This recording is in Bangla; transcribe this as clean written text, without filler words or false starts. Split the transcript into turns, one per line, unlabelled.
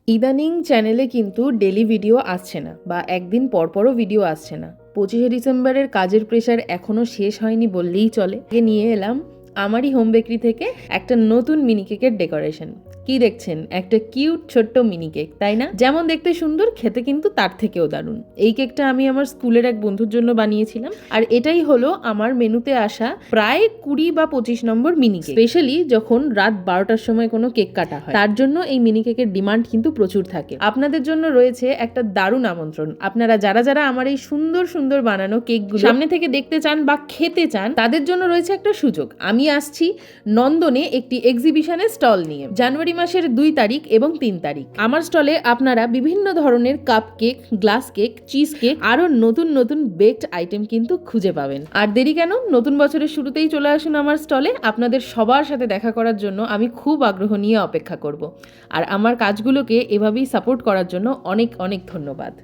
ইদানিং চ্যানেলে কিন্তু ডেলি ভিডিও আসছে না বা একদিন পরপরও ভিডিও আসছে না। 25শে ডিসেম্বরের কাজের প্রেশার এখনও শেষ হয়নি বললেই চলে। নিয়ে এলাম আমারই হোম বেকারি থেকে একটা নতুন মিনি কেকের ডেকোরেশন। কি দেখছেন? একটা কিউট ছোট্ট মিনি কেক, তাই না? যেমন দেখতে সুন্দর, খেতে কিন্তু তার থেকেও দারুণ। এই কেকটা আমি আমার স্কুলের এক বন্ধুর জন্য বানিয়েছিলাম, আর এটাই হলো আমার মেনুতে আসা প্রায় 20 বা 25 নম্বর মিনি কেক। স্পেশালি যখন রাত 12টার সময় কোনো কেক কাটা হয়, তার জন্য এই মিনি কেকের ডিমান্ড কিন্তু প্রচুর থাকে। আপনাদের জন্য রয়েছে একটা দারুণ আমন্ত্রণ। আপনারা যারা যারা আমার এই সুন্দর সুন্দর বানানো কেকগুলো সামনে থেকে দেখতে চান বা খেতে চান, তাদের জন্য রয়েছে একটা সুযোগ। আমি আসছি নন্দনে একটি এক্সিবিশনের স্টল নিয়ে জানুয়ারি মাসের 2 তারিখ এবং 3 তারিখ। আমার স্টলে আপনারা বিভিন্ন ধরনের cup cake, glass cake, cheese cake, আরো নতুন নতুন বেকড আইটেম কিন্তু খুঁজে পাবেন। আর দেরি কেন? নতুন বছরের শুরুতেই চলে আসুন আমার স্টলে। আপনাদের সবার সাথে দেখা করার জন্য আমি খুব আগ্রহ নিয়ে অপেক্ষা করব। আর আমার কাজগুলোকে এভাবেই সাপোর্ট করার জন্য অনেক অনেক ধন্যবাদ।